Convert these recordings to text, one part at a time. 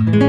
Welcome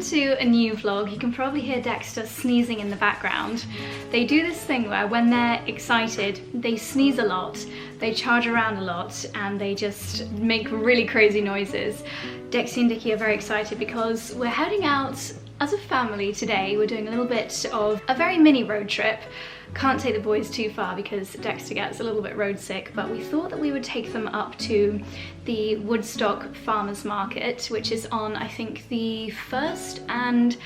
to a new vlog. You can probably hear Dexter sneezing in the background. They do this thing where when they're excited, they sneeze a lot, they charge around a lot, and they just make really crazy noises. Dexy and Dicky are very excited because we're heading out as a family today. We're doing a little bit of a very mini road trip. Can't take the boys too far because Dexter gets a little bit road sick, but we thought that we would take them up to the Woodstock Farmers Market, which is on, I think, the 1st and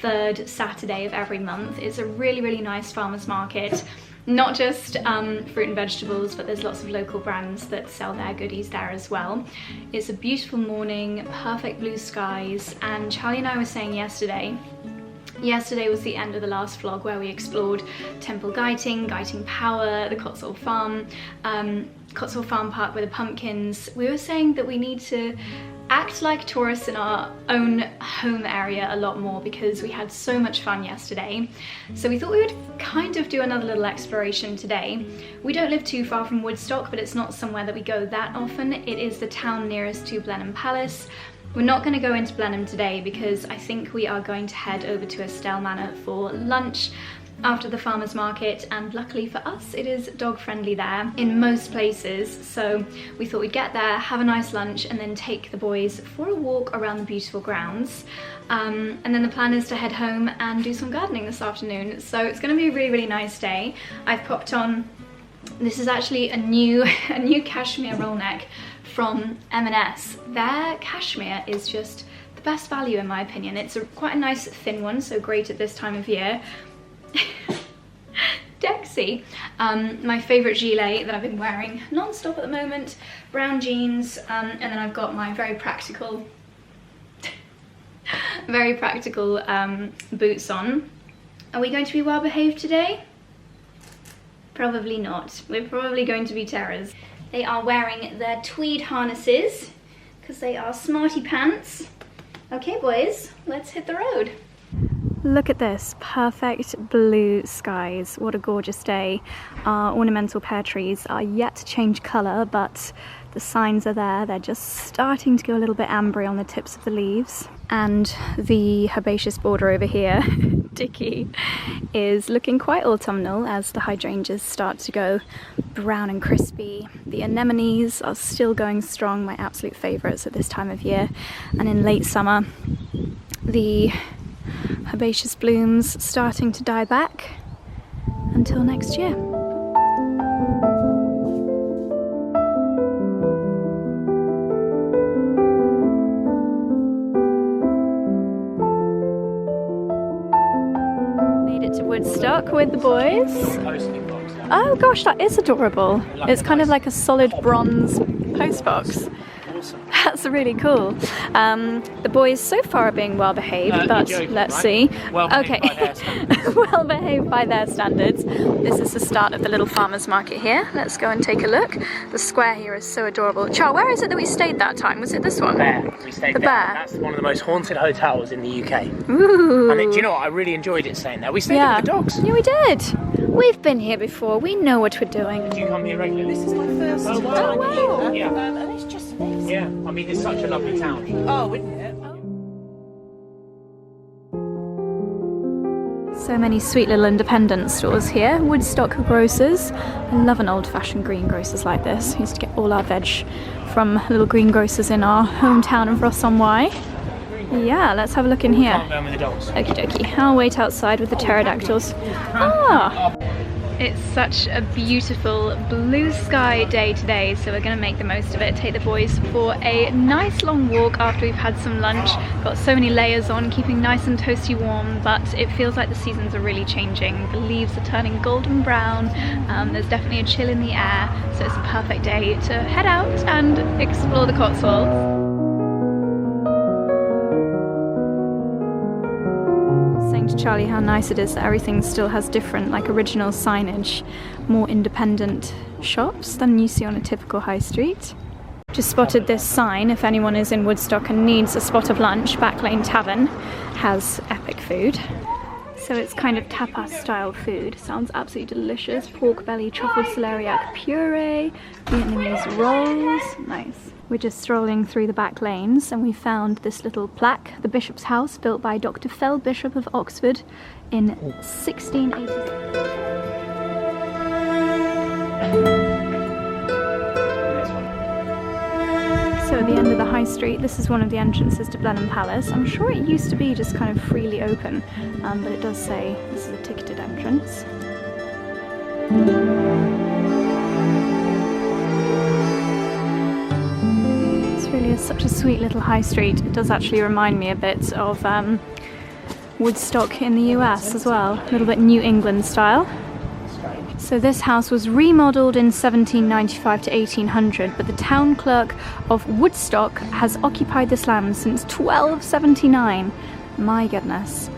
3rd Saturday of every month. It's a really, really nice farmers market. Not just fruit and vegetables, but there's lots of local brands that sell their goodies there as well. It's a beautiful morning, perfect blue skies, and Charlie and I were saying yesterday was the end of the last vlog where we explored Temple 𝑞𝒉ting Power, the Cotswold Farm Park with the pumpkins. We were saying that we need to act like tourists in our own home area a lot more because we had so much fun yesterday. So we thought we would kind of do another little exploration today. We don't live too far from Woodstock, but it's not somewhere that we go that often. It is the town nearest to Blenheim Palace. We're not going to go into Blenheim today because I think we are going to head over to Estelle Manor for lunch after the farmers market, and luckily for us it is dog friendly there in most places, so we thought we'd get there, have a nice lunch, and then take the boys for a walk around the beautiful grounds, and then the plan is to head home and do some gardening this afternoon. So it's going to be a really, really nice day. I've popped on, this is actually a new cashmere roll neck from M&S. Their cashmere is just the best value in my opinion. It's quite a nice thin one, so great at this time of year. Dexy, my favourite gilet that I've been wearing non-stop at the moment, brown jeans, and then I've got my very practical boots on. Are we going to be well behaved today? Probably not. We're probably going to be terrors. They are wearing their tweed harnesses because they are smarty pants. Okay boys, let's hit the road. Look at this, perfect blue skies. What a gorgeous day. Our ornamental pear trees are yet to change colour, but the signs are there. They're just starting to go a little bit ambery on the tips of the leaves. And the herbaceous border over here, Dicky, is looking quite autumnal as the hydrangeas start to go brown and crispy. The anemones are still going strong, my absolute favourites at this time of year. And in late summer, the herbaceous blooms starting to die back until next year. Made it to Woodstock with the boys. Oh gosh, that is adorable. It's kind of like a solid bronze postbox. That's really cool. The boys so far are being well behaved, but let's see. Okay, well behaved by their standards. This is the start of the little farmers market here. Let's go and take a look. The square here is so adorable. Char, where is it that we stayed that time? Was it this one? We stayed the there. Bear. That's one of the most haunted hotels in the UK. Ooh. And do you know what? I really enjoyed it staying there. We stayed with the dogs. Yeah, we did. We've been here before. We know what we're doing. Do you come here regularly? This is my first Oh, wow. Yeah. and it's just amazing. Yeah, I mean, it's such a lovely town. Oh, isn't it? So many sweet little independent stores here. Woodstock grocers. I love an old-fashioned greengrocers like this. We used to get all our veg from little greengrocers in our hometown of Ross-on-Wye. Yeah, let's have a look in here. Can't go with the dogs. Okie dokie. I'll wait outside with the pterodactyls. Ah! It's such a beautiful blue sky day today, so we're going to make the most of it, take the boys for a nice long walk after we've had some lunch. Got so many layers on, keeping nice and toasty warm, but it feels like the seasons are really changing. The leaves are turning golden brown, there's definitely a chill in the air, so it's a perfect day to head out and explore the Cotswolds. Saying to Charlie how nice it is that everything still has different, like, original signage, more independent shops than you see on a typical high street. Just spotted this sign, if anyone is in Woodstock and needs a spot of lunch, Back Lane Tavern has epic food. So it's kind of tapas style food. Sounds absolutely delicious. Pork belly, truffled celeriac puree, Vietnamese rolls. Nice. We're just strolling through the back lanes and we found this little plaque, the Bishop's House, built by Dr. 𝑭𝒊𝒏𝒅, Bishop of Oxford in 1686. So at the end of the high street, this is one of the entrances to Blenheim Palace. I'm sure it used to be just kind of freely open, but it does say this is a ticketed entrance. It's really such a sweet little high street. It does actually remind me a bit of Woodstock in the US as well, a little bit New England style. So this house was remodelled in 1795 to 1800, but the town clerk of Woodstock has occupied this land since 1279. My goodness.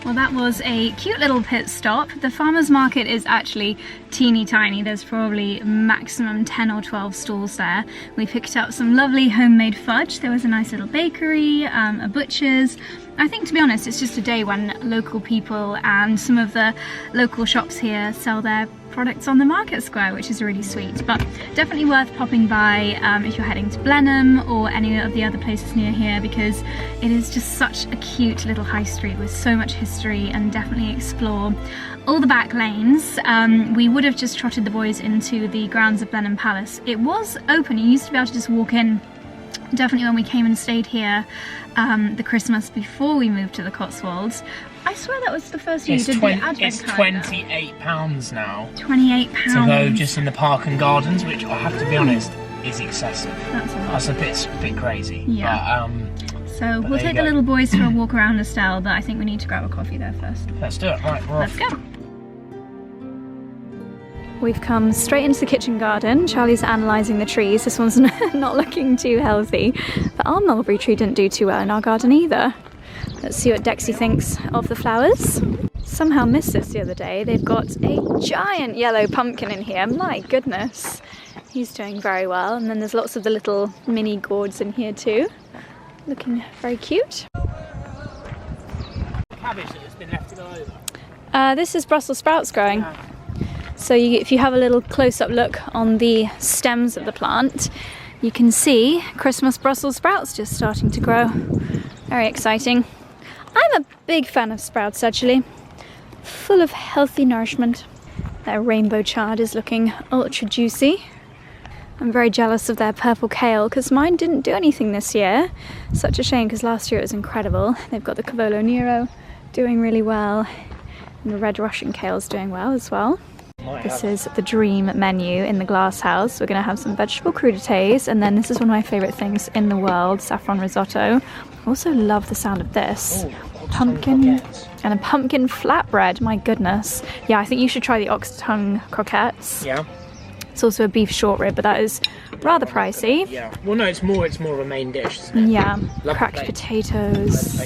Well, that was a cute little pit stop. The farmer's market is actually teeny tiny. There's probably maximum 10 or 12 stalls there. We picked up some lovely homemade fudge. There was a nice little bakery, a butcher's. I think, to be honest, it's just a day when local people and some of the local shops here sell their products on the market square, which is really sweet. But definitely worth popping by if you're heading to Blenheim or any of the other places near here, because it is just such a cute little high street with so much history, and definitely explore all the back lanes. We would have just trotted the boys into the grounds of Blenheim Palace. It was open, you used to be able to just walk in. Definitely when we came and stayed here the Christmas before we moved to the Cotswolds. I swear that was the first year you did the advent calendar. It's £28 now. £28. To go just in the park and gardens, which I have to be honest, is excessive. That's a bit crazy. Yeah. But, so we'll take the little boys for a walk around Estelle, but I think we need to grab a coffee there first. Let's do it. Right, we're off. Let's go. We've come straight into the kitchen garden. Charlie's analysing the trees. This one's not looking too healthy. But our mulberry tree didn't do too well in our garden either. Let's see what Dexy thinks of the flowers. Somehow missed this the other day. They've got a giant yellow pumpkin in here. My goodness. He's doing very well. And then there's lots of the little mini gourds in here too. Looking very cute. Cabbage that's been left to go over. This is Brussels sprouts growing. Yeah. So if you have a little close-up look on the stems of the plant, you can see Christmas Brussels sprouts just starting to grow. Very exciting. I'm a big fan of sprouts actually. Full of healthy nourishment. Their rainbow chard is looking ultra juicy. I'm very jealous of their purple kale because mine didn't do anything this year. Such a shame because last year it was incredible. They've got the 𝑭𝒊𝒏𝒅 𝙄'𝙢 doing really well. And the red Russian kale is doing well as well. This is the dream menu in the glass house. We're going to have some vegetable crudités, and then this is one of my favourite things in the world, saffron risotto. I also love the sound of this. Pumpkin and a pumpkin flatbread, my goodness. Yeah, I think you should try the ox tongue croquettes. Yeah. It's also a beef short rib, but that is rather pricey. Yeah. Well, no, it's more of a main dish, isn't it? Yeah. Cracked potatoes.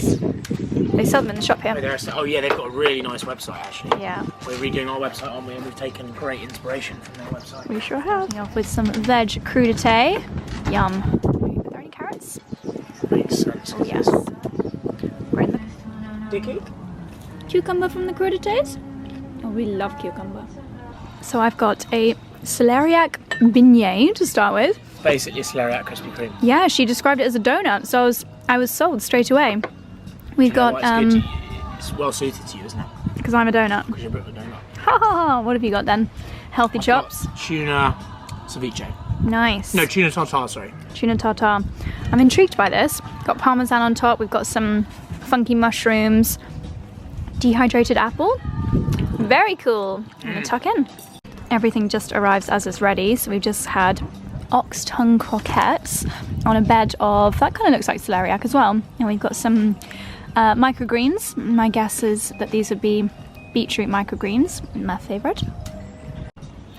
They sell them in the shop here. Oh yeah, they've got a really nice website actually. Yeah. We're redoing our website, aren't we? And we've taken great inspiration from their website. We sure have. Off with some veg crudité. Yum. Are there any carrots? Makes sense. Oh yes. Right in the Dicky? cucumber from the crudités. Oh, we love cucumber. So I've got a celeriac beignet to start with. Basically celeriac Krispy Kreme. Yeah, she described it as a donut, so I was sold straight away. We've got it's well suited to you, isn't it? Because I'm a donut. Because you're a bit of a donut. Ha ha ha! What have you got then? Healthy chops. Tuna ceviche. Nice. No, tuna tartare. Sorry. Tuna tartare. I'm intrigued by this. Got parmesan on top. We've got some funky mushrooms. Dehydrated apple. Very cool. I'm gonna tuck in. Everything just arrives as is ready. So we've just had ox tongue croquettes on a bed of, that kind of looks like celeriac as well. And we've got some microgreens. My guess is that these would be beetroot microgreens, my favourite.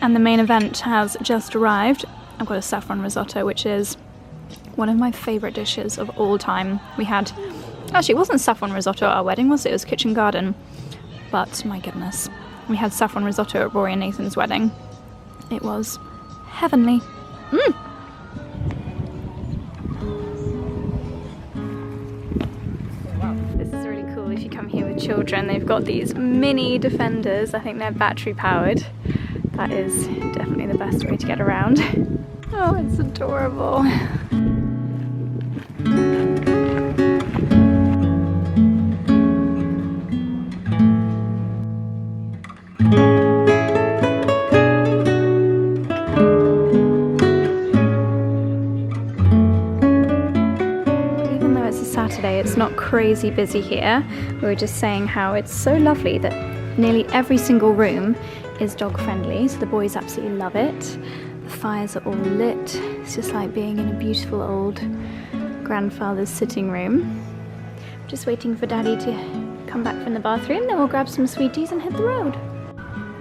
And the main event has just arrived. I've got a saffron risotto, which is one of my favourite dishes of all time. We had Actually, it wasn't saffron risotto at our wedding, was it? It was kitchen garden. But my goodness, we had saffron risotto at Rory and Nathan's wedding. It was heavenly. This is really cool if you come here with children. They've got these mini Defenders. I think they're battery powered. That is definitely the best way to get around. Oh, it's adorable. It's not crazy busy here. We were just saying how it's so lovely that nearly every single room is dog friendly, so the boys absolutely love it. The fires are all lit. It's just like being in a beautiful old grandfather's sitting room. Just waiting for Daddy to come back from the bathroom, then we'll grab some sweeties and hit the road.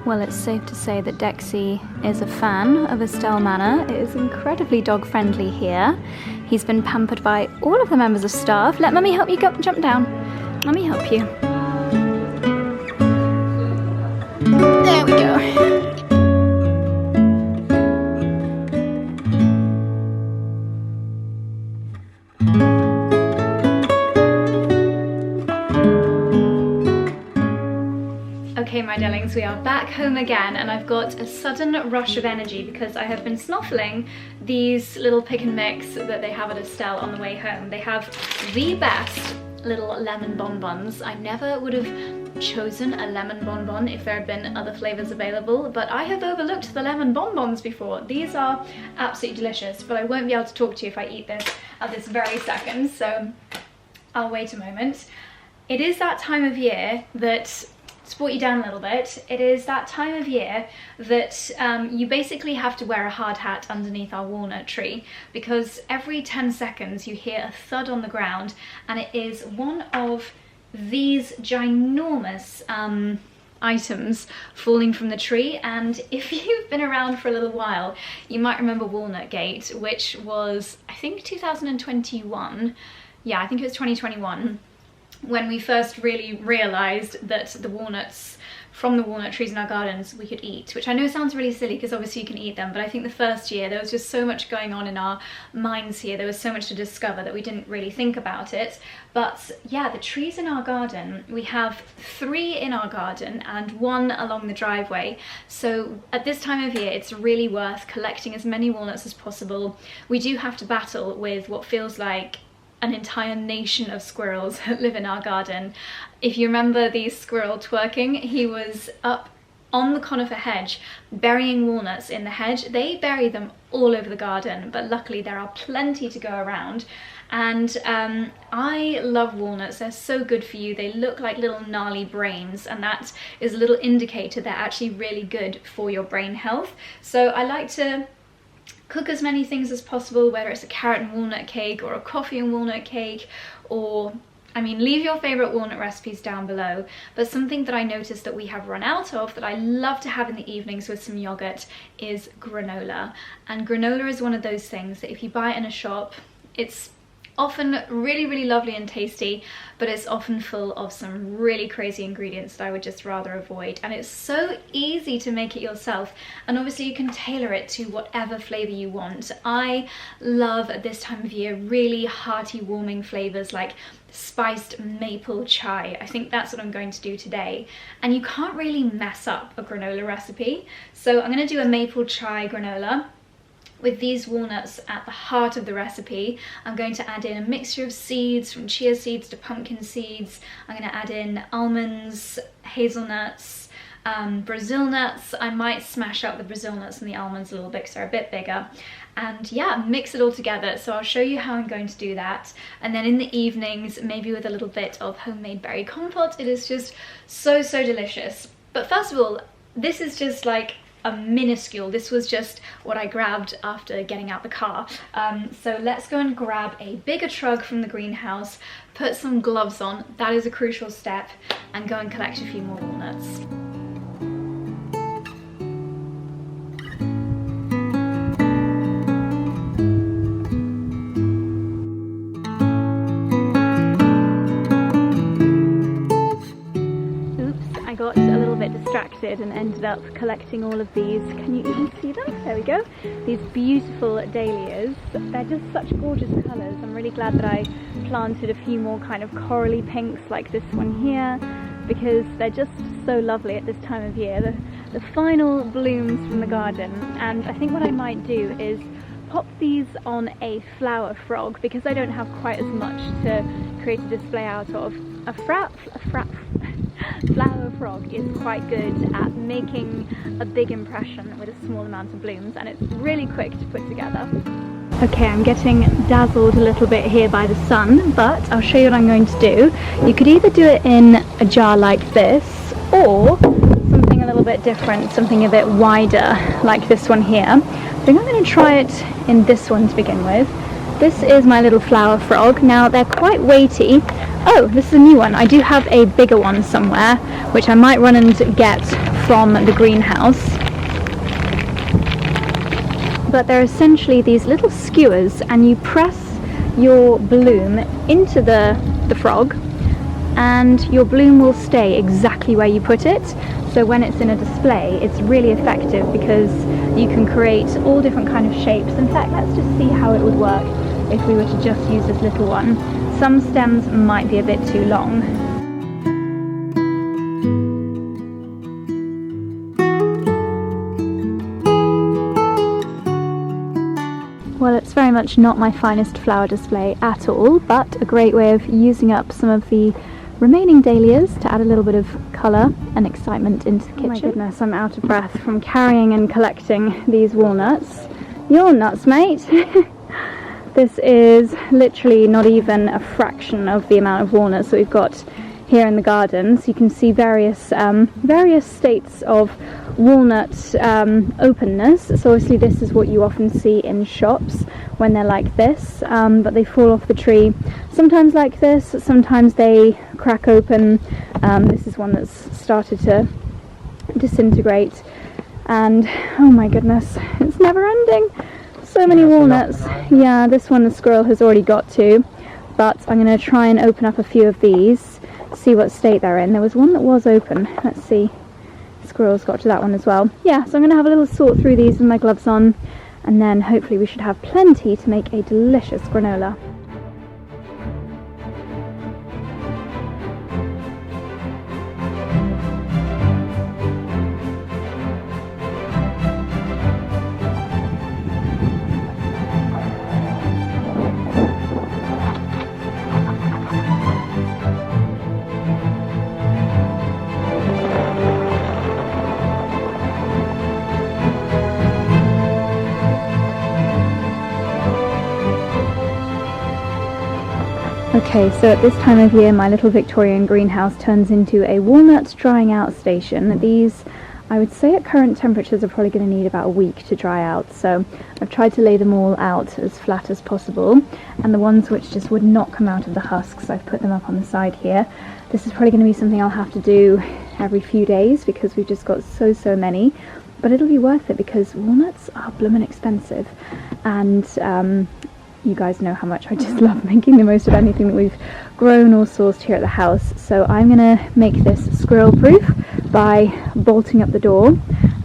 Well, it's safe to say that Dexy is a fan of Estelle Manor. It is incredibly dog friendly here. He's been pampered by all of the members of staff. Let Mummy help you jump down. Mummy help you. There we go. Okay, my darlings, we are back home again, and I've got a sudden rush of energy because I have been snuffling these little pick and mix that they have at Estelle on the way home. They have the best little lemon bonbons. I never would have chosen a lemon bonbon if there had been other flavors available, but I have overlooked the lemon bonbons before. These are absolutely delicious, but I won't be able to talk to you if I eat this at this very second, so I'll wait a moment. It is that time of year that, to brought you down a little bit, it is that time of year that you basically have to wear a hard hat underneath our walnut tree, because every 10 seconds you hear a thud on the ground, and it is one of these ginormous items falling from the tree. And if you've been around for a little while, you might remember Walnut Gate, which was, I think, 2021. Yeah, I think it was 2021. When we first really realised that the walnuts from the walnut trees in our gardens we could eat, which I know sounds really silly because obviously you can eat them, but I think the first year there was just so much going on in our minds here, there was so much to discover that we didn't really think about it. But yeah, the trees in our garden, we have 3 in our garden and 1 along the driveway, so at this time of year it's really worth collecting as many walnuts as possible. We do have to battle with what feels like an entire nation of squirrels that live in our garden. If you remember the squirrel twerking, he was up on the conifer hedge burying walnuts in the hedge. They bury them all over the garden, but luckily there are plenty to go around. And I love walnuts. They're so good for you. They look like little gnarly brains, and that is a little indicator they're actually really good for your brain health. So I like to cook as many things as possible, whether it's a carrot and walnut cake or a coffee and walnut cake, or, I mean, leave your favourite walnut recipes down below. But something that I noticed that we have run out of that I love to have in the evenings with some yogurt is granola. And granola is one of those things that if you buy it in a shop, it's often really lovely and tasty, but it's often full of some really crazy ingredients that I would just rather avoid. And it's so easy to make it yourself, and obviously you can tailor it to whatever flavour you want. I love at this time of year really hearty warming flavours like spiced maple chai. I think that's what I'm going to do today, and you can't really mess up a granola recipe. So I'm going to do a maple chai granola with these walnuts at the heart of the recipe. I'm going to add in a mixture of seeds, from chia seeds to pumpkin seeds. I'm going to add in almonds, hazelnuts, Brazil nuts. I might smash up the Brazil nuts and the almonds a little bit because they're a bit bigger. And yeah, mix it all together. So I'll show you how I'm going to do that. And then in the evenings, maybe with a little bit of homemade berry compote. It is just so delicious. But first of all, this is just like a minuscule. This was just what I grabbed after getting out the car. So let's go and grab a bigger trug from the greenhouse, put some gloves on, that is a crucial step, and go and collect a few more walnuts. excited and ended up collecting all of these. Can you even see them? There we go. These beautiful dahlias. They're just such gorgeous colours. I'm really glad that I planted a few more kind of corally pinks like this one here, because they're just so lovely at this time of year. The final blooms from the garden, and I think what I might do is pop these on a flower frog, because I don't have quite as much to create a display out of. A flower frog is quite good at making a big impression with a small amount of blooms, and it's really quick to put together. Okay, I'm getting dazzled a little bit here by the sun, but I'll show you what I'm going to do. You could either do it in a jar like this, or something a little bit different, something a bit wider like this one here. I think I'm going to try it in this one to begin with. This is my little flower frog. Now they're quite weighty. Oh, this is a new one. I do have a bigger one somewhere, which I might run and get from the greenhouse. But they're essentially these little skewers, and you press your bloom into the frog, and your bloom will stay exactly where you put it. So when it's in a display, it's really effective because you can create all different kind of shapes. In fact, let's just see how it would work if we were to just use this little one. Some stems might be a bit too long. Well, it's very much not my finest flower display at all, but a great way of using up some of the remaining dahlias to add a little bit of colour and excitement into the kitchen. Oh my goodness, I'm out of breath from carrying and collecting these walnuts. You're nuts, mate! This is literally not even a fraction of the amount of walnuts that we've got here in the garden. So you can see various states of walnut openness. So obviously this is what you often see in shops when they're like this, but they fall off the tree sometimes like this, sometimes they crack open. This is one that's started to disintegrate, and oh my goodness, it's never ending. So many walnuts. Yeah, this one the squirrel has already got to, but I'm going to try and open up a few of these, see what state they're in. There was one that was open. Let's see. The squirrel's got to that one as well. Yeah, so I'm going to have a little sort through these with my gloves on, and then hopefully we should have plenty to make a delicious granola. Okay, so at this time of year my little Victorian greenhouse turns into a walnut drying out station. These, I would say at current temperatures, are probably going to need about a week to dry out, so I've tried to lay them all out as flat as possible, and the ones which just would not come out of the husks, I've put them up on the side here. This is probably going to be something I'll have to do every few days because we've just got so many, but it'll be worth it because walnuts are bloomin' expensive, and you guys know how much I just love making the most of anything that we've grown or sourced here at the house. So I'm going to make this squirrel proof by bolting up the door,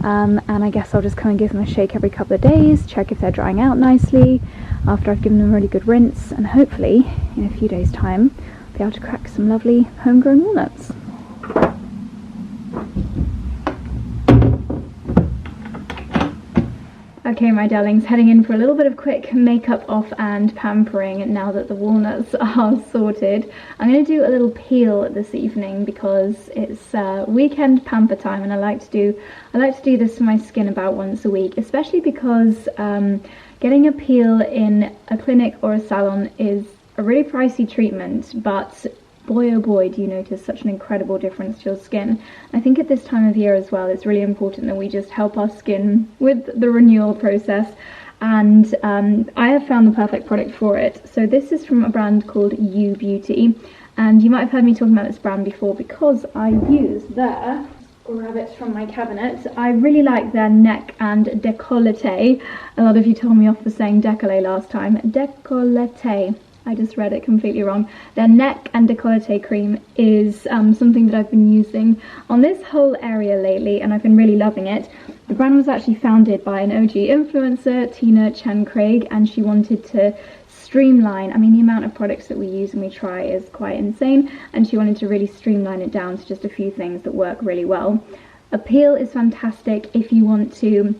and I guess I'll just come and give them a shake every couple of days, check if they're drying out nicely after I've given them a really good rinse, and hopefully in a few days time I'll be able to crack some lovely homegrown walnuts. Okay, my darlings, heading in for a little bit of quick makeup off and pampering now that the walnuts are sorted. I'm going to do a little peel this evening because it's weekend pamper time, and I like to do this for my skin about once a week, especially because getting a peel in a clinic or a salon is a really pricey treatment, but boy oh boy do you notice such an incredible difference to your skin. I think at this time of year as well, it's really important that we just help our skin with the renewal process, and I have found the perfect product for it. So this is from a brand called 𝑭𝒊𝒏𝒂𝒕, and you might have heard me talking about this brand before because I use their, grab it from my cabinet, I really like their neck and décolleté. A lot of you told me off for saying décollé last time. Décolleté. I just read it completely wrong. Their neck and décolleté cream is something that I've been using on this whole area lately, and I've been really loving it. The brand was actually founded by an OG influencer, 𝑡ina Craig, and she wanted to streamline, I mean, the amount of products that we use and we try is quite insane, and she wanted to really streamline it down to just a few things that work really well. Appeal is fantastic if you want to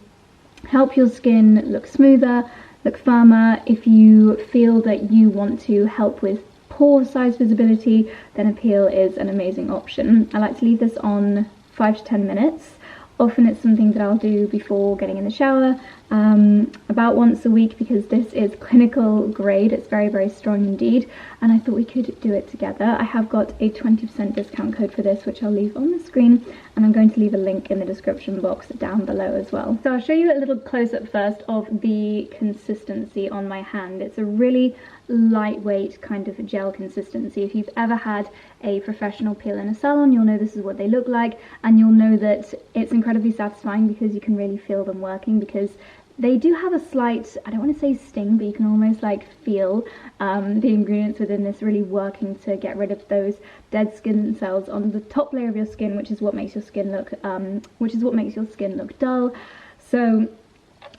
help your skin look smoother, look firmer. If you feel that you want to help with pore size visibility, then Appeal is an amazing option. I like to leave this on 5 to 10 minutes. Often it's something that I'll do before getting in the shower, about once a week, because this is clinical grade. It's very, very strong indeed, and I thought we could do it together. I have got a 20% discount code for this, which I'll leave on the screen, and I'm going to leave a link in the description box down below as well. So I'll show you a little close-up first of the consistency on my hand. It's a really lightweight kind of gel consistency. If you've ever had a professional peel in a salon, you'll know this is what they look like, and you'll know that it's incredibly satisfying because you can really feel them working, because they do have a slight, I don't want to say sting, but you can almost like feel the ingredients within this really working to get rid of those dead skin cells on the top layer of your skin, which is what makes your skin look dull. So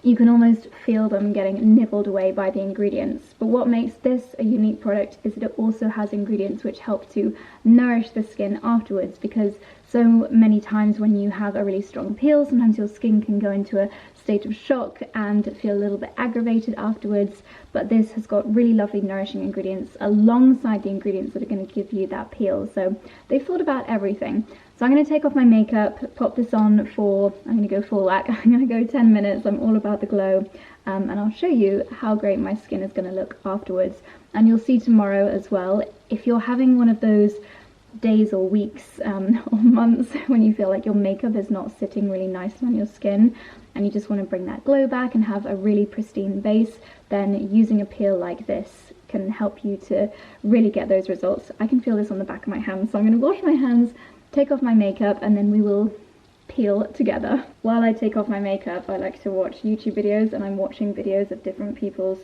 you can almost feel them getting nibbled away by the ingredients. But what makes this a unique product is that it also has ingredients which help to nourish the skin afterwards, because so many times when you have a really strong peel, sometimes your skin can go into a state of shock and feel a little bit aggravated afterwards, but this has got really lovely nourishing ingredients alongside the ingredients that are going to give you that peel. So they've thought about everything. So I'm going to take off my makeup, pop this on for, I'm going to go full whack, I'm going to go 10 minutes, I'm all about the glow, and I'll show you how great my skin is going to look afterwards. And you'll see tomorrow as well, if you're having one of those days or weeks or months when you feel like your makeup is not sitting really nicely on your skin and you just want to bring that glow back and have a really pristine base, then using a peel like this can help you to really get those results. I can feel this on the back of my hands, so I'm going to wash my hands, take off my makeup, and then we will peel together. While I take off my makeup, I like to watch YouTube videos, and I'm watching videos of different people's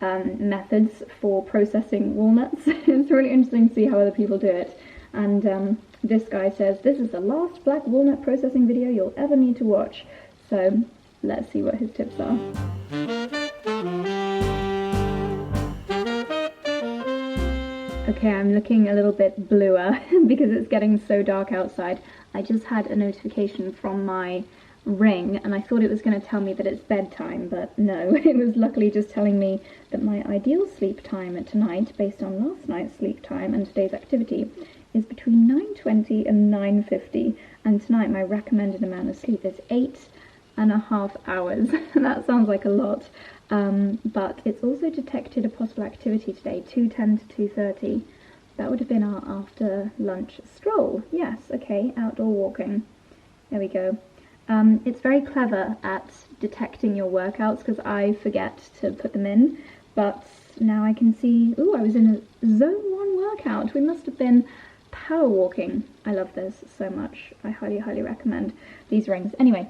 methods for processing walnuts. It's really interesting to see how other people do it. And this guy says, this is the last black walnut processing video you'll ever need to watch. So let's see what his tips are. Okay, I'm looking a little bit bluer because it's getting so dark outside. I just had a notification from my Ring and I thought it was going to tell me that it's bedtime, but no, it was luckily just telling me that my ideal sleep time tonight, based on last night's sleep time and today's activity, is between 9:20 and 9:50, and tonight my recommended amount of sleep is 8.5 hours. That sounds like a lot, but it's also detected a possible activity today, 2:10 to 2:30. That would have been our after lunch stroll. Yes, okay, outdoor walking. There we go. It's very clever at detecting your workouts because I forget to put them in, but now I can see, ooh, I was in a zone 1 workout. We must have been power walking. I love this so much. I highly, highly recommend these rings. Anyway,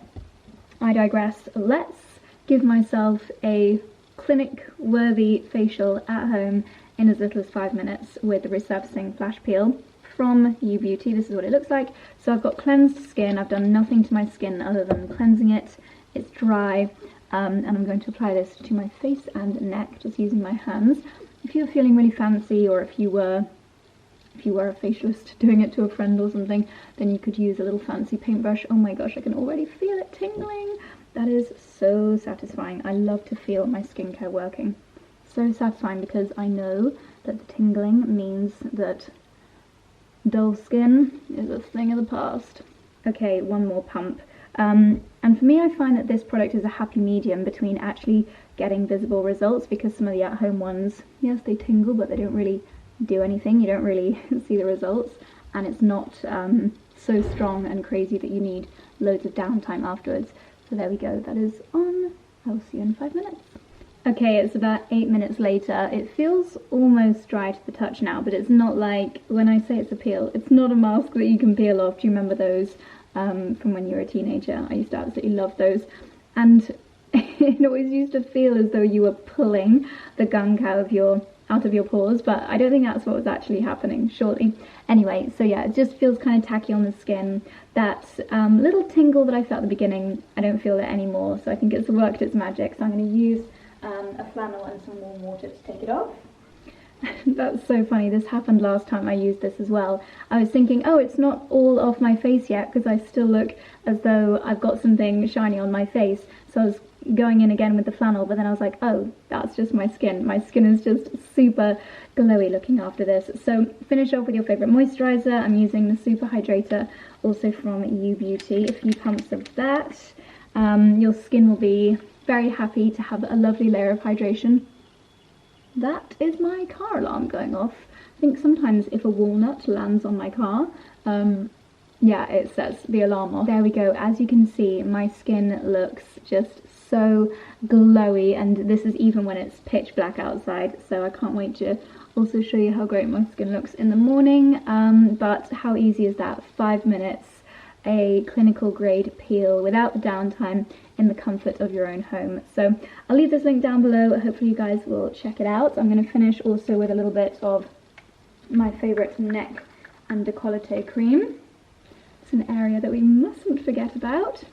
I digress. Let's give myself a clinic-worthy facial at home in as little as 5 minutes with the resurfacing flash peel from 𝑭𝒊𝒏𝒅. This is what it looks like. So I've got cleansed skin. I've done nothing to my skin other than cleansing it. It's dry, and I'm going to apply this to my face and neck, just using my hands. If you're feeling really fancy, or if you were a facialist doing it to a friend or something, then you could use a little fancy paintbrush. Oh my gosh, I can already feel it tingling. That is so satisfying. I love to feel my skincare working. So satisfying because I know that the tingling means that dull skin is a thing of the past. Okay, one more pump. And for me, I find that this product is a happy medium between actually getting visible results, because some of the at-home ones, yes, they tingle, but they don't really do anything. You don't really see the results, and it's not so strong and crazy that you need loads of downtime afterwards. So there we go, that is on. I'll see you in 5 minutes. Okay, it's about 8 minutes later. It feels almost dry to the touch now, but it's not like, when I say it's a peel, it's not a mask that you can peel off. Do you remember those from when you were a teenager? I used to absolutely love those. And it always used to feel as though you were pulling the gunk out of your out of your pores, but I don't think that's what was actually happening, surely. Anyway, so yeah, it just feels kind of tacky on the skin. That little tingle that I felt at the beginning, I don't feel it anymore, so I think it's worked its magic. So I'm going to use a flannel and some warm water to take it off. That's so funny, this happened last time I used this as well. I was thinking, oh, it's not all off my face yet, because I still look as though I've got something shiny on my face. So I was going in again with the flannel, but then I was like, oh, that's just my skin. My skin is just super glowy looking after this. So finish off with your favourite moisturiser. I'm using the Super Hydrator, also from 𝑭𝒊𝒏𝒅, a few pumps of that. Your skin will be very happy to have a lovely layer of hydration. That is my car alarm going off. I think sometimes if a walnut lands on my car, yeah, it sets the alarm off. There we go. As you can see, my skin looks just so glowy, and this is even when it's pitch black outside, so I can't wait to also show you how great my skin looks in the morning. But how easy is that? 5 minutes, a clinical grade peel without the downtime, in the comfort of your own home. So I'll leave this link down below. Hopefully you guys will check it out. I'm going to finish also with a little bit of my favourite neck and décolleté cream. It's an area that we mustn't forget about.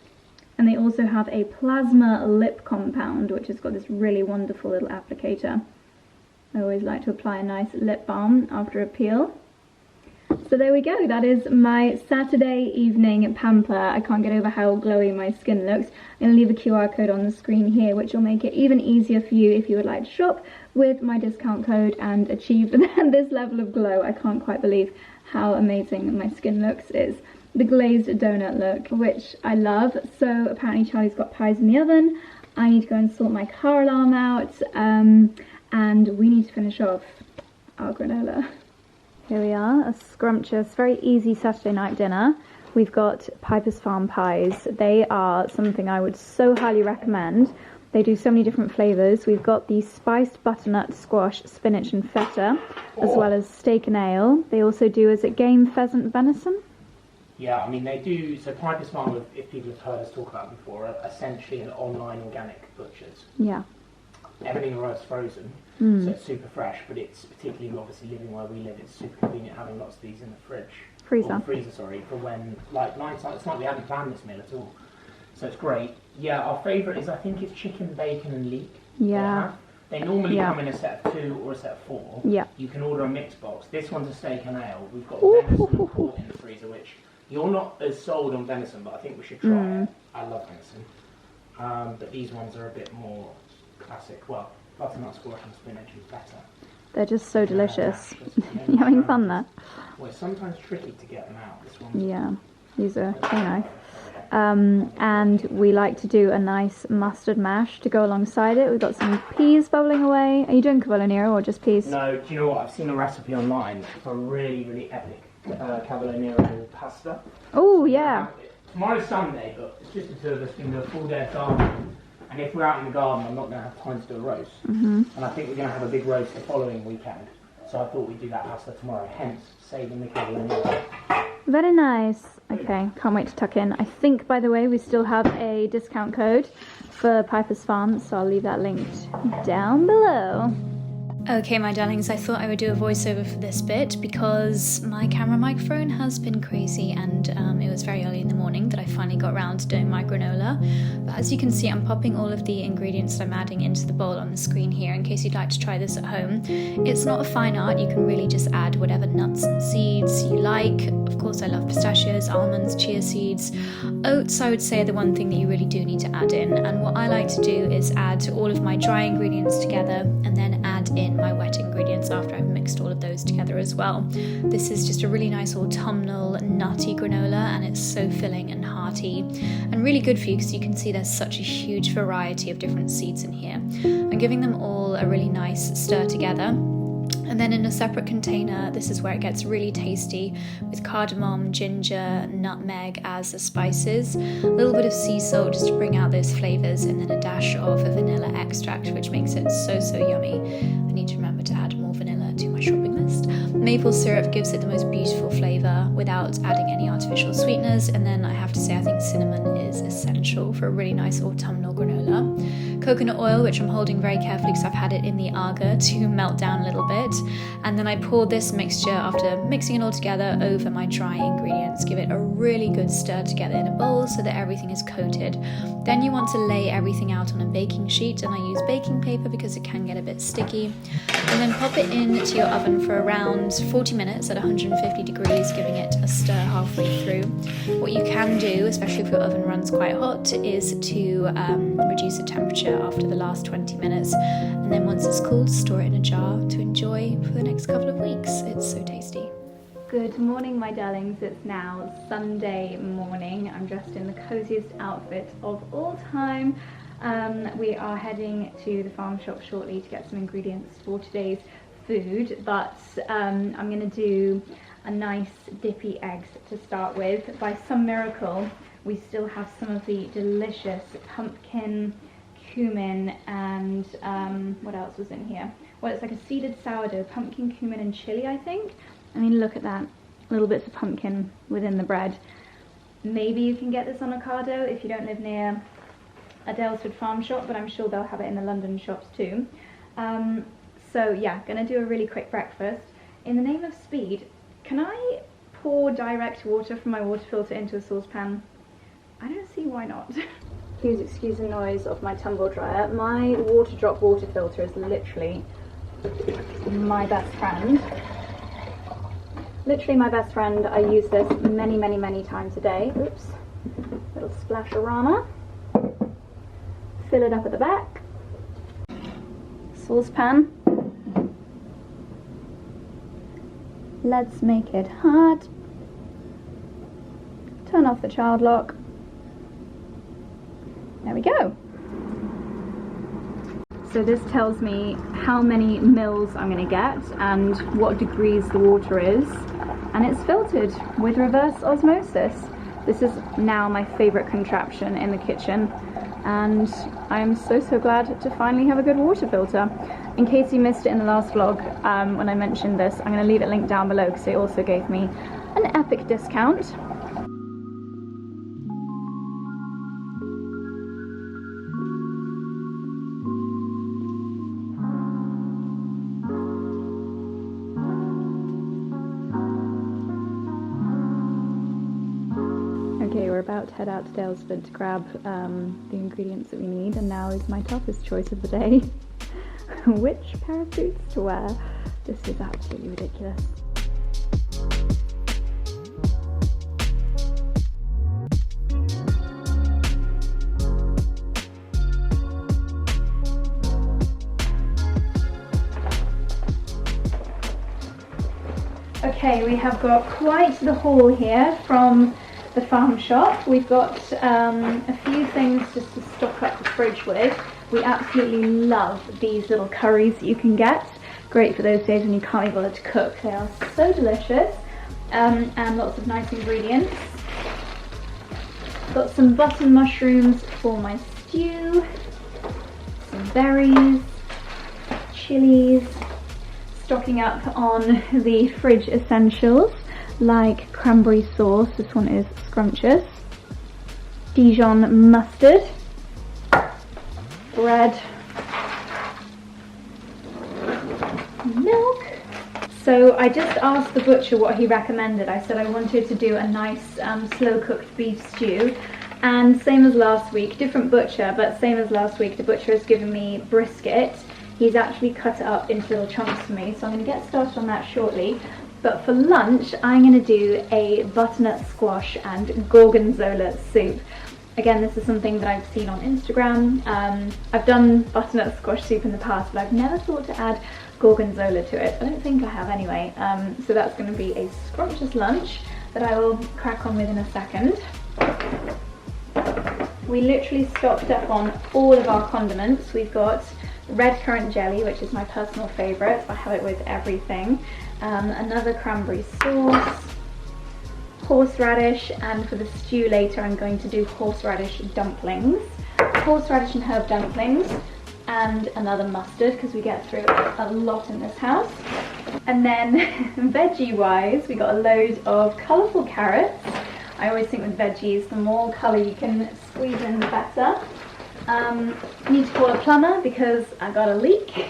And they also have a plasma lip compound, which has got this really wonderful little applicator. I always like to apply a nice lip balm after a peel. So there we go, that is my Saturday evening pamper. I can't get over how glowy my skin looks. I'm going to leave a QR code on the screen here, which will make it even easier for you if you would like to shop with my discount code and achieve this level of glow. I can't quite believe how amazing my skin looks. It's the glazed donut look, which I love. So apparently Charlie's got pies in the oven. I need to go and sort my car alarm out, and we need to finish off our granola. Here we are, a scrumptious, very easy Saturday night dinner. We've got Piper's Farm pies. They are something I would so highly recommend. They do so many different flavours. We've got the spiced butternut, squash, spinach and feta, as well as steak and ale. They also do, is it game, pheasant, venison? Yeah, I mean they do, so Piper's Farm, if people have heard us talk about it before, are essentially an online organic butchers. Yeah. Everything arrives frozen, so it's super fresh, but it's particularly, obviously living where we live, it's super convenient having lots of these in the freezer, sorry, for when, like nights, it's like we haven't planned this meal at all, so it's great. Yeah, our favourite is, I think it's chicken, bacon and leek. Yeah. They normally come in a set of 2 or a set of 4. Yeah. You can order a mixed box. This one's a steak and ale. We've got venison and pork in the freezer, which you're not as sold on venison, but I think we should try it. I love venison. But these ones are a bit more classic. Well, butternut, squash and spinach is better. They're just so delicious. You're having fun there? Well, it's sometimes tricky to get them out. This one. Yeah, these are very nice. And we like to do a nice mustard mash to go alongside it. We've got some peas bubbling away. Are you doing cavolo nero or just peas? No, do you know what? I've seen a recipe online for a really, really epic cavolo nero pasta. Oh, yeah. Tomorrow's Sunday, but it's just the 2 of us doing a full day of gardening. And if we're out in the garden, I'm not going to have time to do a roast. And I think we're going to have a big roast the following weekend. So I thought we'd do that pasta tomorrow, hence saving the cavolo nero. Very nice. Okay, can't wait to tuck in. I think, by the way, we still have a discount code for Piper's Farm, so I'll leave that linked down below. Okay, my darlings, I thought I would do a voiceover for this bit because my camera microphone has been crazy, and it was very early in the morning that I finally got around to doing my granola. But as you can see, I'm popping all of the ingredients that I'm adding into the bowl on the screen here in case you'd like to try this at home. It's not a fine art, you can really just add whatever nuts and seeds you like. Of course, I love pistachios, almonds, chia seeds. Oats, I would say, are the one thing that you really do need to add in. And what I like to do is add all of my dry ingredients together and then add in my wet ingredients after I've mixed all of those together as well. This is just a really nice autumnal nutty granola, and it's so filling and hearty and really good for you because you can see there's such a huge variety of different seeds in here. I'm giving them all a really nice stir together. And then in a separate container, this is where it gets really tasty with cardamom, ginger, nutmeg as the spices, a little bit of sea salt just to bring out those flavours, and then a dash of a vanilla extract, which makes it so yummy. I need to remember to add more vanilla to my shopping list. Maple syrup gives it the most beautiful flavour without adding any artificial sweeteners, and then I have to say I think cinnamon is essential for a really nice autumnal granola. coconut oil, which I'm holding very carefully because I've had it in the 𝑭𝒂𝒕 to melt down a little bit. And then I pour this mixture, after mixing it all together, over my dry ingredients. Give it a really good stir together in a bowl so that everything is coated. Then you want to lay everything out on a baking sheet, and I use baking paper because it can get a bit sticky. And then pop it into your oven for around 40 minutes at 150 degrees, giving it a stir halfway through. What you can do, especially if your oven runs quite hot, is to reduce the temperature after the last 20 minutes. And then once it's cooled, store it in a jar to enjoy for the next couple of weeks. It's so tasty. Good morning, my darlings. It's now Sunday morning. I'm dressed in the coziest outfit of all time. We are heading to the farm shop shortly to get some ingredients for today's food, but I'm going to do a nice dippy eggs to start with. By some miracle, we still have some of the delicious pumpkin, cumin, and what else was in here? Well, it's like a seeded sourdough, pumpkin, cumin, and chili, I think. I mean, look at that, little bits of pumpkin within the bread. Maybe you can get this on Ocado if you don't live near a Daylesford farm shop, but I'm sure they'll have it in the London shops too. So yeah, gonna do a really quick breakfast. In the name of speed, can I pour direct water from my water filter into a saucepan? I don't see why not. Please excuse the noise of my tumble dryer. My water drop water filter is literally my best friend. Literally my best friend. I use this many, many, many times a day. Oops, little splash-orama. Fill it up at the back. Saucepan. Let's make it hot. Turn off the child lock. There we go. So this tells me how many mils I'm going to get and what degrees the water is, and it's filtered with reverse osmosis. This is now my favourite contraption in the kitchen, and I'm so glad to finally have a good water filter. In case you missed it in the last vlog, when I mentioned this, I'm going to leave it linked down below because they also gave me an epic discount. Okay, we're about to head out to Daylesford to grab the ingredients that we need, and now is my toughest choice of the day. Which pair of boots to wear? This is absolutely ridiculous. Okay, we have got quite the haul here from the farm shop. We've got a few things just to stock up the fridge with. We absolutely love these little curries that you can get. Great for those days when you can't be bothered to cook. They are so delicious, and lots of nice ingredients. Got some button mushrooms for my stew, some berries, chilies, stocking up on the fridge essentials like cranberry sauce, this one is scrumptious, Dijon mustard, bread, milk. So I just asked the butcher what he recommended. I said I wanted to do a nice slow cooked beef stew, and same as last week, different butcher, but same as last week, the butcher has given me brisket. He's actually cut it up into little chunks for me, so I'm going to get started on that shortly. But for lunch, I'm going to do a butternut squash and gorgonzola soup. Again, this is something that I've seen on Instagram. I've done butternut squash soup in the past, but I've never thought to add gorgonzola to it. I don't think I have anyway. So that's going to be a scrumptious lunch that I will crack on with in a second. We literally stocked up on all of our condiments. We've got red currant jelly, which is my personal favourite. I have it with everything. Another cranberry sauce, horseradish, and for the stew later I'm going to do horseradish dumplings, horseradish and herb dumplings, and another mustard because we get through a lot in this house. And then veggie wise, we got a load of colourful carrots. I always think with veggies, the more colour you can squeeze in, the better. Need to call a plumber because I got a leak.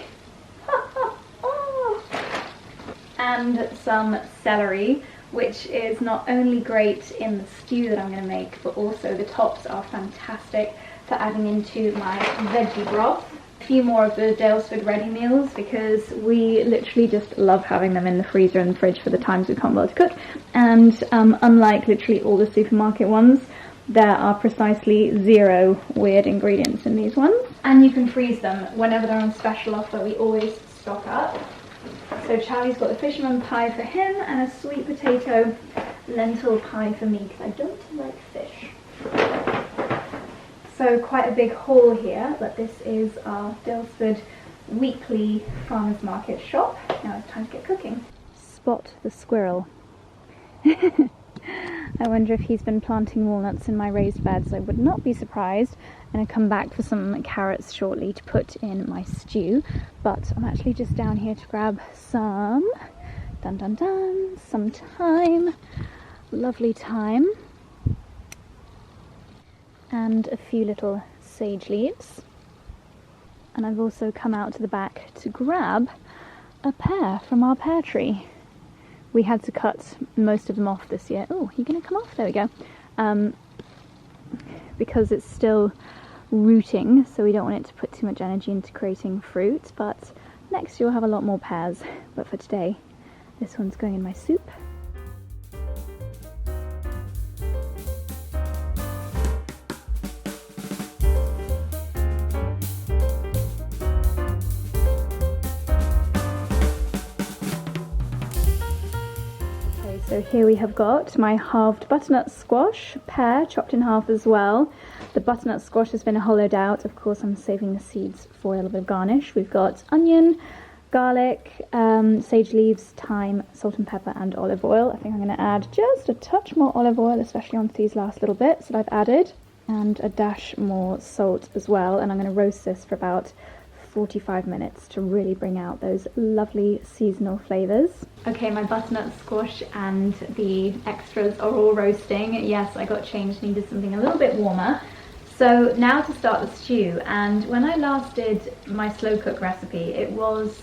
And some celery, which is not only great in the stew that I'm going to make, but also the tops are fantastic for adding into my veggie broth. A few more of the Daylesford ready meals because we literally just love having them in the freezer and the fridge for the times we can't bother to cook. And unlike literally all the supermarket ones, there are precisely 0 weird ingredients in these ones. And you can freeze them whenever they're on special offer. We always stock up. So Charlie's got the fisherman pie for him and a sweet potato lentil pie for me because I don't like fish. So quite a big haul here, but this is our Daylesford weekly farmers market shop. Now it's time to get cooking. Spot the squirrel. I wonder if he's been planting walnuts in my raised beds. I would not be surprised. I'm going to come back for some carrots shortly to put in my stew, but I'm actually just down here to grab some, some thyme, lovely thyme, and a few little sage leaves. And I've also come out to the back to grab a pear from our pear tree. We had to cut most of them off this year. Oh, you're going to come off? There we go. Because it's still rooting, so we don't want it to put too much energy into creating fruit. But next year we'll have a lot more pears. But for today, this one's going in my soup. So here we have got my halved butternut squash, pear chopped in half as well. The butternut squash has been hollowed out. Of course, I'm saving the seeds for a little bit of garnish. We've got onion, garlic, sage leaves, thyme, salt and pepper, and olive oil. I think I'm going to add just a touch more olive oil, especially onto these last little bits that I've added, and a dash more salt as well. And I'm going to roast this for about 45 minutes to really bring out those lovely seasonal flavours. Okay, my butternut squash and the extras are all roasting. Yes, I got changed, needed something a little bit warmer. So now to start the stew, and when I last did my slow cook recipe, it was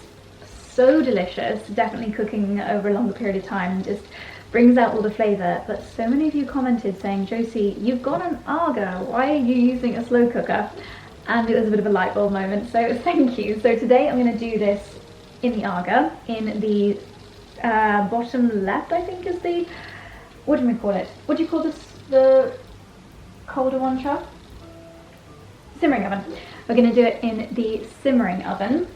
so delicious. Definitely cooking over a longer period of time just brings out all the flavour, but so many of you commented saying, Josie, you've got an Arga, why are you using a slow cooker? And it was a bit of a light bulb moment, so thank you. So today I'm going to do this in the Arga, in the bottom left, I think is the, what do we call it? What do you call this, the colder one, Chuck? Simmering oven. We're going to do it in the simmering oven.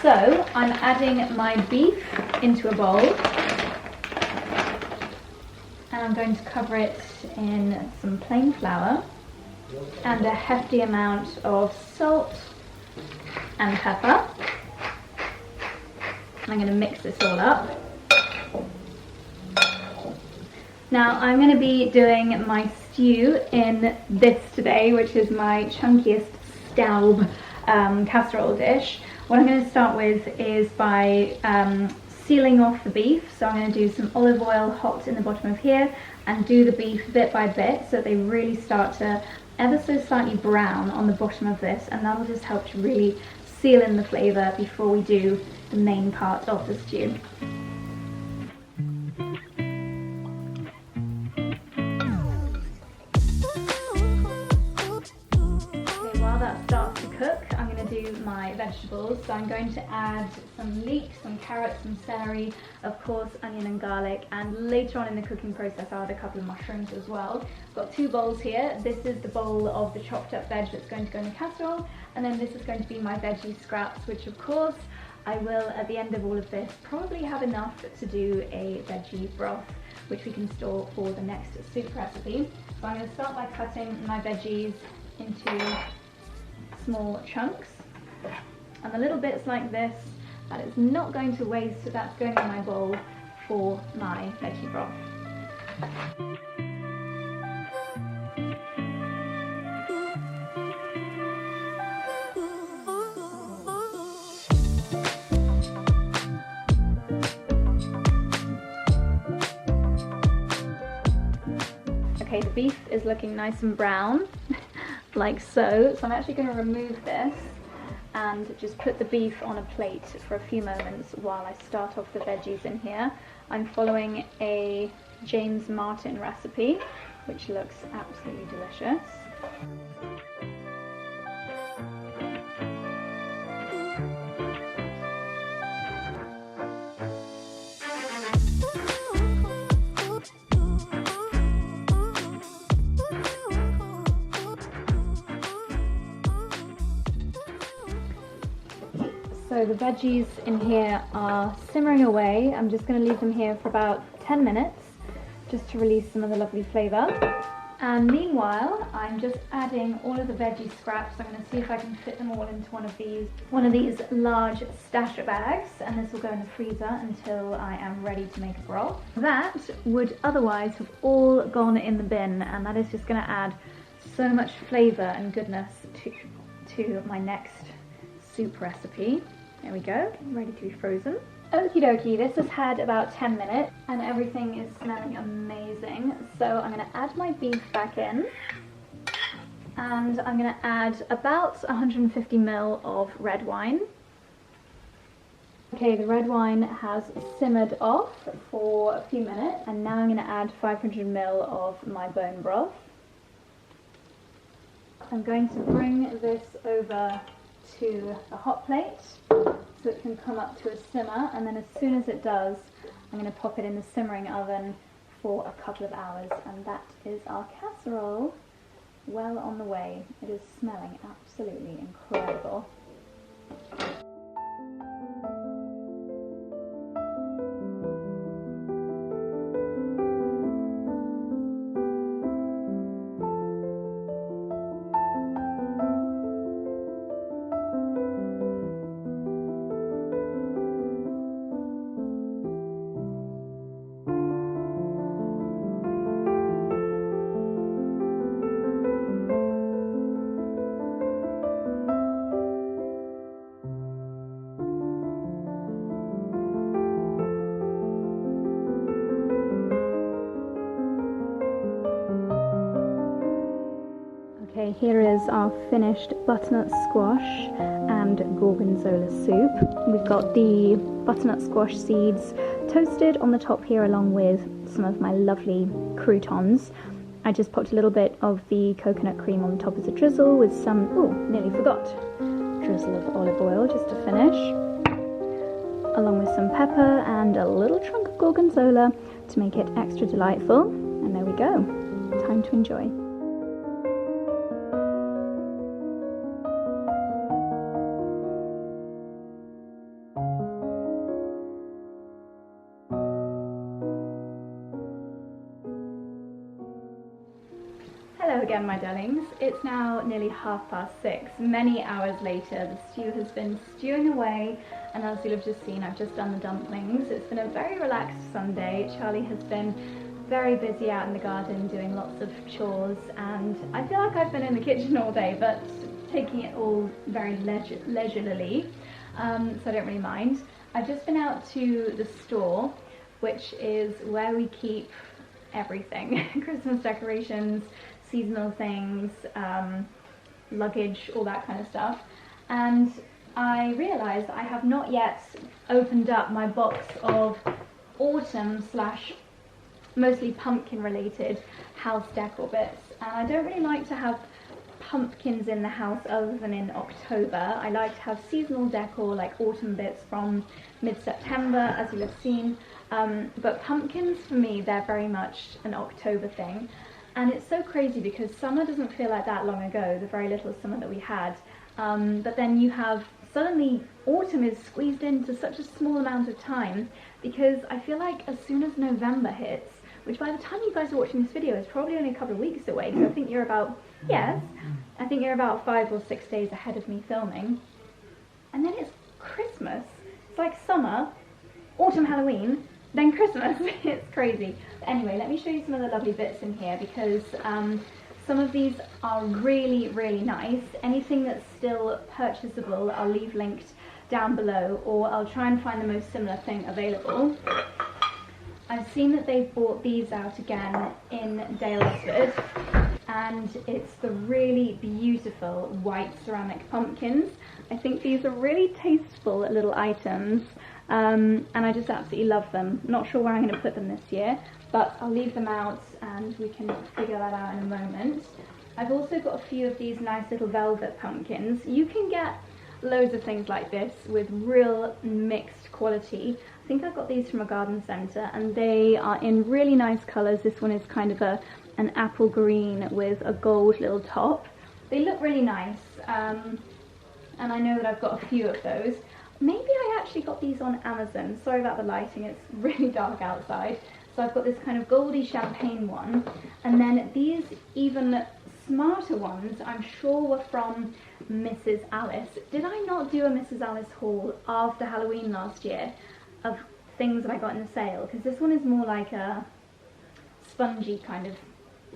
So I'm adding my beef into a bowl, and I'm going to cover it in some plain flour and a hefty amount of salt and pepper. I'm going to mix this all up. Now I'm going to be doing my stew in this today, which is my chunkiest 𝑭𝒊𝒏𝒅 casserole dish. What I'm going to start with is by sealing off the beef. So I'm going to do some olive oil hot in the bottom of here and do the beef bit by bit so they really start to ever so slightly brown on the bottom of this, and that'll just help to really seal in the flavour before we do the main part of the stew. Okay, while that starts to cook, I'm going to do my vegetables. So I'm going to add some leek, some carrots, some celery, of course onion and garlic, and later on in the cooking process I'll add a couple of mushrooms as well. I've got 2 bowls here. This is the bowl of the chopped up veg that's going to go in the casserole, and then this is going to be my veggie scraps, which of course I will, at the end of all of this, probably have enough to do a veggie broth, which we can store for the next soup recipe. So I'm going to start by cutting my veggies into small chunks, and the little bits like this, that is not going to waste, so that's going in my bowl for my veggie broth. Okay, the beef is looking nice and brown. like so. So I'm actually going to remove this and just put the beef on a plate for a few moments while I start off the veggies in here. I'm following a James Martin recipe, which looks absolutely delicious. So the veggies in here are simmering away. I'm just going to leave them here for about 10 minutes just to release some of the lovely flavour. And meanwhile, I'm just adding all of the veggie scraps. I'm going to see if I can fit them all into one of these large stasher bags, and this will go in the freezer until I am ready to make a broth. That would otherwise have all gone in the bin, and that is just going to add so much flavour and goodness to my next soup recipe. There we go, ready to be frozen. Okie dokie, this has had about 10 minutes and everything is smelling amazing. So I'm going to add my beef back in, and I'm going to add about 150 ml of red wine. Okay, the red wine has simmered off for a few minutes, and now I'm going to add 500 ml of my bone broth. I'm going to bring this over to the hot plate so it can come up to a simmer, and then as soon as it does, I'm going to pop it in the simmering oven for a couple of hours, and that is our casserole well on the way. It is smelling absolutely incredible. Okay, here is our finished butternut squash and gorgonzola soup. We've got the butternut squash seeds toasted on the top here along with some of my lovely croutons. I just popped a little bit of the coconut cream on top as a drizzle with some, oh, nearly forgot, drizzle of olive oil just to finish, along with some pepper and a little chunk of gorgonzola to make it extra delightful. And there we go, time to enjoy. Hello again, my darlings. It's now nearly 6:30. Many hours later, the stew has been stewing away, and as you'll have just seen, I've just done the dumplings. It's been a very relaxed Sunday. Charlie has been very busy out in the garden doing lots of chores, and I feel like I've been in the kitchen all day, but taking it all very leisurely, so I don't really mind. I've just been out to the store, which is where we keep everything. Christmas decorations, seasonal things, luggage, all that kind of stuff. And I realised I have not yet opened up my box of autumn / mostly pumpkin related house decor bits. And I don't really like to have pumpkins in the house other than in October. I like to have seasonal decor like autumn bits from mid-September, as you'll have seen. But pumpkins, for me, they're very much an October thing. And it's so crazy because summer doesn't feel like that long ago, the very little summer that we had. But then you have, suddenly autumn is squeezed into such a small amount of time, because I feel like as soon as November hits, which by the time you guys are watching this video is probably only a couple of weeks away, because I think you're about, yes, I think you're about 5 or 6 days ahead of me filming. And then it's Christmas. It's like summer, autumn, Halloween, then Christmas. It's crazy. But anyway, let me show you some of the lovely bits in here, because some of these are really, really nice. Anything that's still purchasable, I'll leave linked down below, or I'll try and find the most similar thing available. I've seen that they've brought these out again in Daylesford, and it's the really beautiful white ceramic pumpkins. I think these are really tasteful little items, and I just absolutely love them. Not sure where I'm going to put them this year, but I'll leave them out and we can figure that out in a moment. I've also got a few of these nice little velvet pumpkins. You can get loads of things like this with real mixed quality. I think I got these from a garden centre, and they are in really nice colours. This one is kind of an apple green with a gold little top. They look really nice, and I know that I've got a few of those. Maybe I actually got these on Amazon. Sorry about the lighting, it's really dark outside. So I've got this kind of goldy champagne one, and then these even smarter ones I'm sure were from Mrs. Alice. Did I not do a Mrs. Alice haul after Halloween last year of things that I got in the sale? Because this one is more like a spongy kind of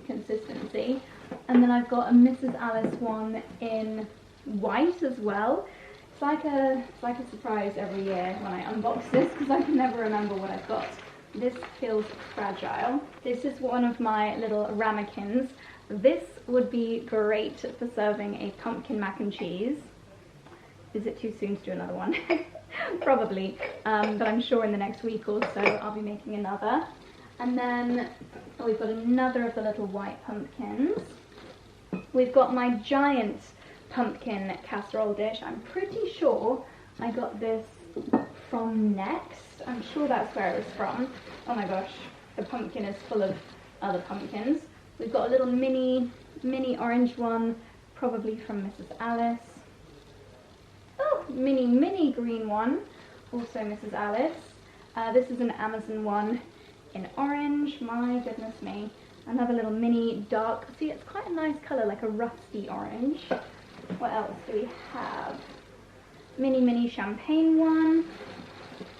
consistency. And then I've got a Mrs. Alice one in white as well. It's like a surprise every year when I unbox this, because I can never remember what I've got. This feels fragile. This is one of my little ramekins. This would be great for serving a pumpkin mac and cheese. Is it too soon to do another one? Probably, but I'm sure in the next week or so I'll be making another. And then we've got another of the little white pumpkins. We've got my giant pumpkin casserole dish. I'm pretty sure I got this from Next. I'm sure that's where it was from. Oh my gosh, the pumpkin is full of other pumpkins. We've got a little mini orange one, probably from Mrs. Alice. Oh, mini green one, also Mrs. Alice. This is an Amazon one in orange. My goodness me. Another little mini dark, see, it's quite a nice colour, like a rusty orange. What else do we have? Mini champagne one.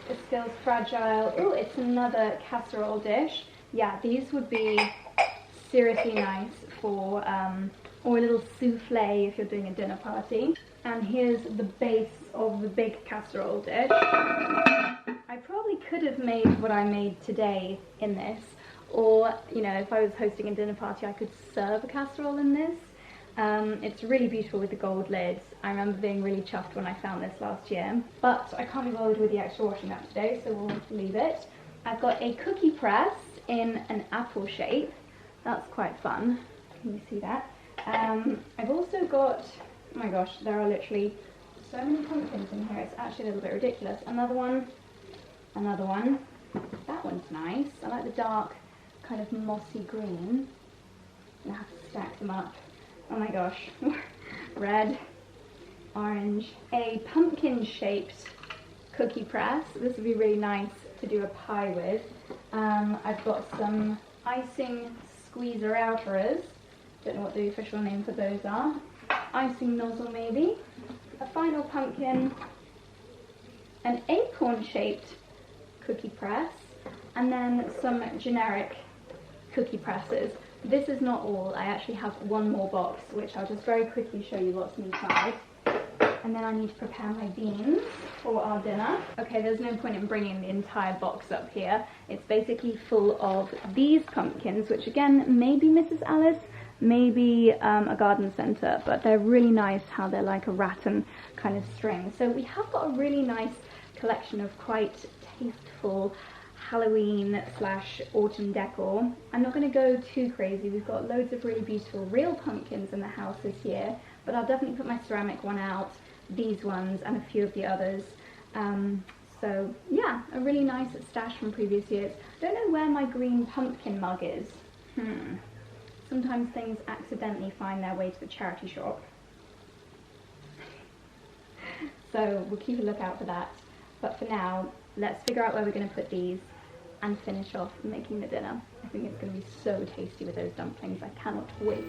This feels fragile. Oh, it's another casserole dish. Yeah, these would be seriously nice for, or a little souffle if you're doing a dinner party. And here's the base of the big casserole dish. I probably could have made what I made today in this, or, you know, if I was hosting a dinner party, I could serve a casserole in this. It's really beautiful with the gold lids. I remember being really chuffed when I found this last year, but I can't be bothered with the extra washing up today, so we'll leave it. I've got a cookie press in an apple shape. That's quite fun. Can you see that? I've also got, oh my gosh, there are literally so many pumpkins in here, it's actually a little bit ridiculous. Another one. That one's nice. I like the dark kind of mossy green. I have to stack them up. Oh my gosh. Red, orange. A pumpkin shaped cookie press. This would be really nice to do a pie with. I've got some icing squeezer outerers. Don't know what the official name for those are. Icing nozzle maybe. A final pumpkin. An acorn shaped cookie press. And then some generic cookie presses. This is not all. I actually have one more box, which I'll just very quickly show you what's inside. And then I need to prepare my beans for our dinner. Okay, there's no point in bringing the entire box up here. It's basically full of these pumpkins, which again, maybe Mrs. Alice, maybe a garden centre, but they're really nice how they're like a rattan kind of string. So we have got a really nice collection of quite tasteful Halloween / autumn decor. I'm not going to go too crazy. We've got loads of really beautiful real pumpkins in the house this year, but I'll definitely put my ceramic one out, these ones, and a few of the others. So yeah, a really nice stash from previous years. Don't know where my green pumpkin mug is. Sometimes things accidentally find their way to the charity shop. So we'll keep a lookout for that. But for now, let's figure out where we're going to put these and finish off making the dinner. I think it's going to be so tasty with those dumplings. I cannot wait.